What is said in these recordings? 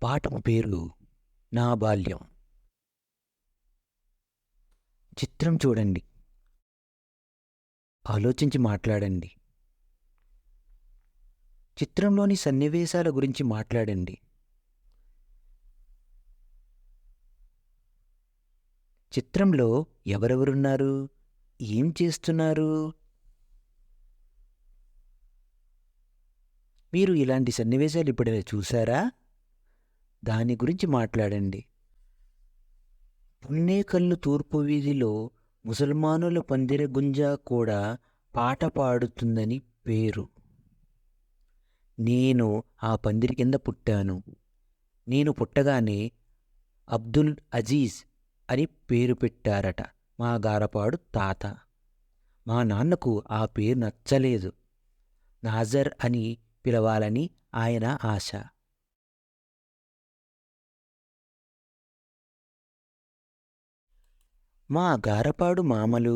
పాఠం పేరు నా బాల్యం. చిత్రం చూడండి. ఆలోచించి మాట్లాడండి. చిత్రంలోని సన్నివేశాల గురించి మాట్లాడండి. చిత్రంలో ఎవరెవరున్నారు? ఏం చేస్తున్నారు? మీరు ఇలాంటి సన్నివేశాలు ఎప్పుడైనా చూసారా? దాని గురించి మాట్లాడండి. పున్నేకల్లు తూర్పు వీధిలో ముసల్మానుల పందిరగుంజ కూడా పాట పాడుతుందని పేరు. నేను ఆ పందిరి కింద పుట్టాను. నేను పుట్టగానే అబ్దుల్ అజీజ్ అని పేరు పెట్టారట మా గారపాడు తాత. మా నాన్నకు ఆ పేరు నచ్చలేదు. నాజర్ అని పిలవాలని ఆయన ఆశ. మా గారపాడు మామలు,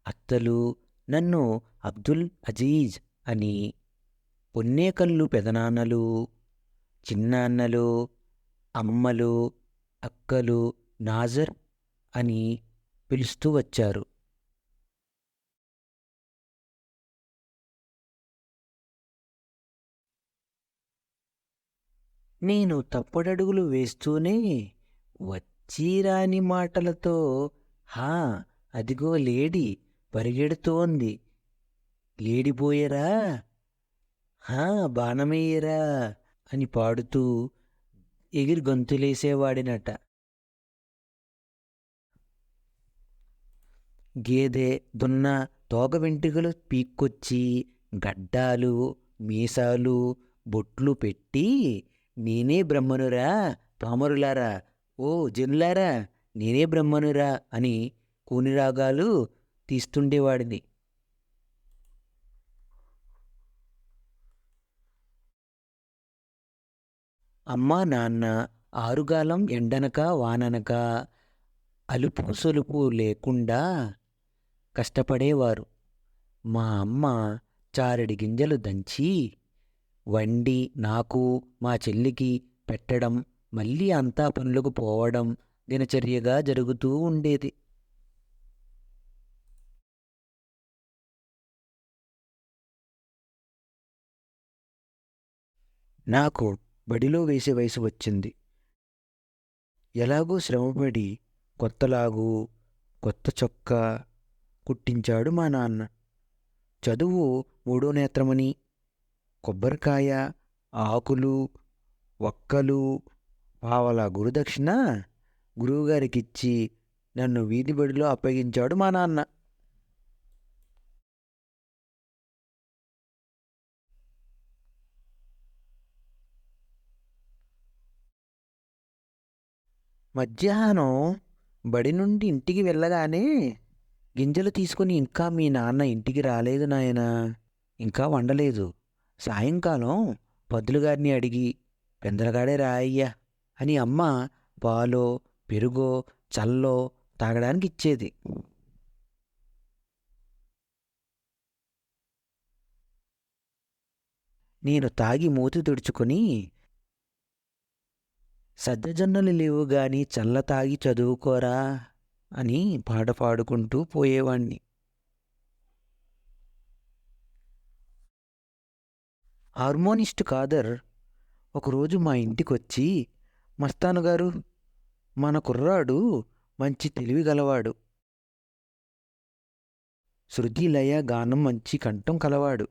అత్తలు నన్ను అబ్దుల్ అజీజ్ అని, పొన్నేకల్లు పెదనాన్నలు, చిన్నాన్నలు, అమ్మలు, అక్కలు నాజర్ అని పిలుస్తూ వచ్చారు. నేను తప్పుడడుగులు వేస్తూనే వచ్చిరాని మాటలతో హా అదిగో లేడి పరిగెడుతోంది, లేడిపోయరా, హా బాణమేయరా అని పాడుతూ ఎగిరి గంతులేసేవాడినట. గేదె దున్న తోక వెంట్రుకలు పీక్కొచ్చి గడ్డాలు మీసాలు బొట్లు పెట్టి నేనే బ్రహ్మనురా పామరులారా, ఓ జనులారా నేనే బ్రహ్మనురా అని కూనిరాగాలు తీస్తుండేవాడిని. అమ్మా నాన్న ఆరుగాలం ఎండనక వాననక అలుపు సొలుపు లేకుండా కష్టపడేవారు. మా అమ్మ చారెడి గింజలు దంచి వండి నాకు మా చెల్లికి పెట్టడం, మళ్ళీ అంతా పనులకు పోవడం దినచర్యగా జరుగుతూ ఉండేది. నాకు బడిలో వేసే వయసు వచ్చింది. ఎలాగో శ్రమపడి కొత్తలాగు కొత్త చొక్కా కుట్టించాడు మా నాన్న. చదువు మూడో నేత్రమని కొబ్బరికాయ, ఆకులు, వక్కలు, పావలా గురుదక్షిణ గురువుగారికిచ్చి నన్ను వీధి బడిలో అప్పగించాడు మా నాన్న. మధ్యాహ్నం బడి నుండి ఇంటికి వెళ్ళగానే గింజలు తీసుకుని ఇంకా మీ నాన్న ఇంటికి రాలేదు నాయనా, ఇంకా వండలేదు. సాయంకాలం పంతులుగారిని అడిగి పెందలగాడే రాయ్యా అని అమ్మ పాలో పెరుగో చల్లో తాగడానికి ఇచ్చేది. నేను తాగి మూతి తుడుచుకుని సద్దజొన్నలు లేవు గాని చల్ల తాగి చదువుకోరా అని పాట పాడుకుంటూ పోయేవాణ్ణి. హార్మోనిస్టు ఖాదర్ ఒకరోజు మా ఇంటికొచ్చి, మస్తాను గారు, మన కుర్రాడు మంచి తెలివి గలవాడు, శృతి లయ గానం మంచి కంఠం కలవాడు,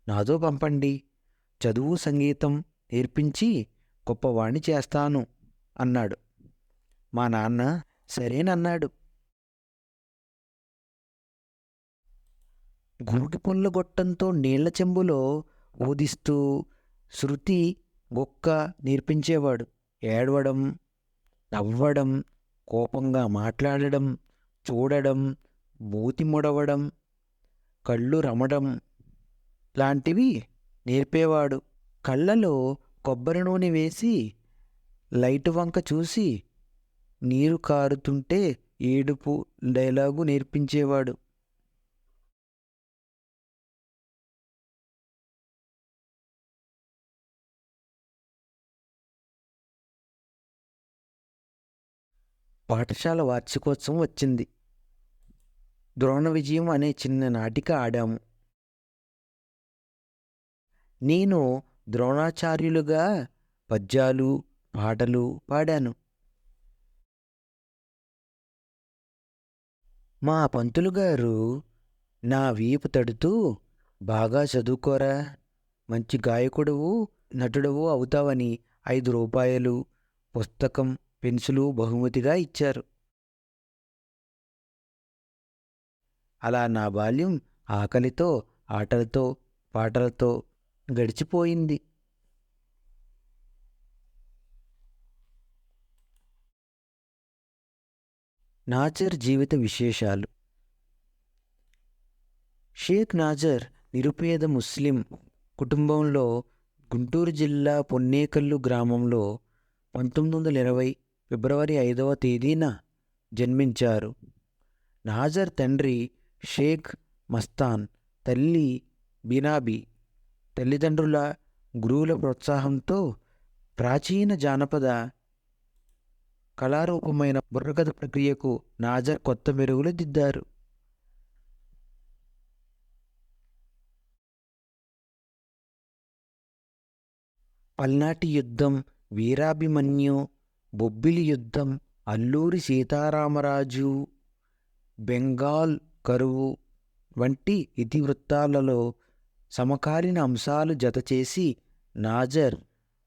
నాతో పంపండి, చదువు సంగీతం నేర్పించి గొప్పవాణ్ణి చేస్తాను అన్నాడు. మా నాన్న సరేనన్నాడు. గూటి పుల్ల గొట్టంతో నీళ్ల చెంబులో ఊదిస్తూ శృతి గొక్క నేర్పించేవాడు. ఏడవడం, నవ్వడం, కోపంగా మాట్లాడడం, చూడడం, మూతి ముడవడం, కళ్ళు రమడం లాంటివి నేర్పేవాడు. కళ్ళలో కొబ్బరి నూనె వేసి లైటు వంక చూసి నీరు కారుతుంటే ఏడుపు డైలాగు నేర్పించేవాడు. పాఠశాల వార్షికోత్సవం వచ్చింది. ద్రోణ విజయం అనే చిన్న నాటిక ఆడాము. నేను ద్రోణాచార్యులుగా పద్యాలు, పాటలు పాడాను. మా పంతులు గారు నా వీపు తడుతూ, బాగా చదువుకోరా, మంచి గాయకుడవు, నటుడవు అవుతావని 5 రూపాయలు, పుస్తకం, పెన్సిలు బహుమతిగా ఇచ్చారు. అలా నా బాల్యం ఆకలితో, ఆటలతో, పాటలతో గడిచిపోయింది. నాజర్ జీవిత విశేషాలు. షేక్ నాజర్ నిరుపేద ముస్లిం కుటుంబంలో గుంటూరు జిల్లా పొన్నేకల్లు గ్రామంలో 1920 ఫిబ్రవరి 5వ తేదీన జన్మించారు. నాజర్ తండ్రి షేక్ మస్తాన్, తల్లి బినాబి. తల్లిదండ్రుల, గురువుల ప్రోత్సాహంతో ప్రాచీన జానపద కళారూపమైన బుర్రకథ ప్రక్రియకు నాజర్ కొత్త మెరుగులు దిద్దారు. పల్నాటి యుద్ధం, వీరాభిమన్యు, బొబ్బిలి యుద్ధం, అల్లూరి సీతారామరాజు, బెంగాల్ కరువు వంటి ఇతివృత్తాలలో సమకాలీన అంశాలు జతచేసి నాజర్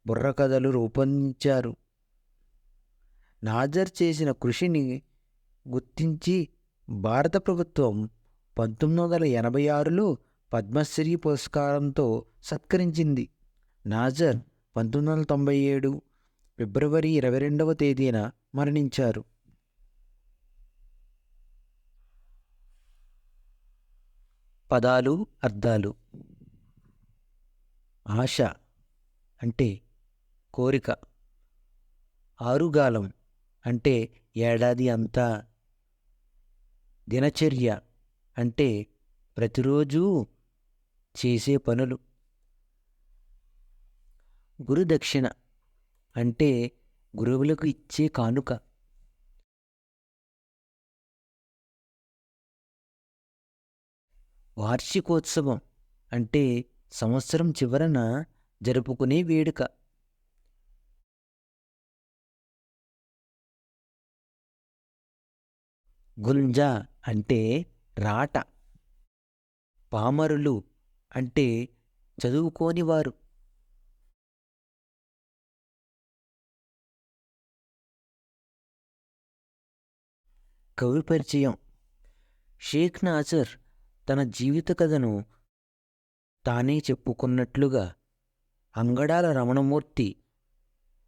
బుర్రకథలు రూపొందించారు. నాజర్ చేసిన కృషిని గుర్తించి భారత ప్రభుత్వం 1986లో పద్మశ్రీ పురస్కారంతో సత్కరించింది. నాజర్ 1997 ఫిబ్రవరి 22వ తేదీన మరణించారు. పదాలు, అర్థాలు. ఆశ అంటే కోరిక. ఆరుగాలం అంటే ఏడాది అంతా. దినచర్య అంటే ప్రతిరోజు చేసే పనులు. గురుదక్షిణ అంటే గురువులకు ఇచ్చే కానుక. వార్షికోత్సవం అంటే సంవత్సరం చివరన జరుపుకునే వేడుక. గుంజ అంటే రాట. పామరులు అంటే చదువుకోనివారు. కవి పరిచయం. షేక్ నాజర్ తన జీవిత కథను తానే చెప్పుకున్నట్లుగా అంగడాల రమణమూర్తి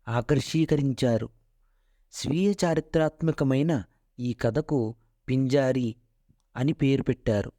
ఆకర్షీకరించారు. స్వీయ చారిత్రాత్మకమైన ఈ కథకు పింజారి అని పేరు పెట్టారు.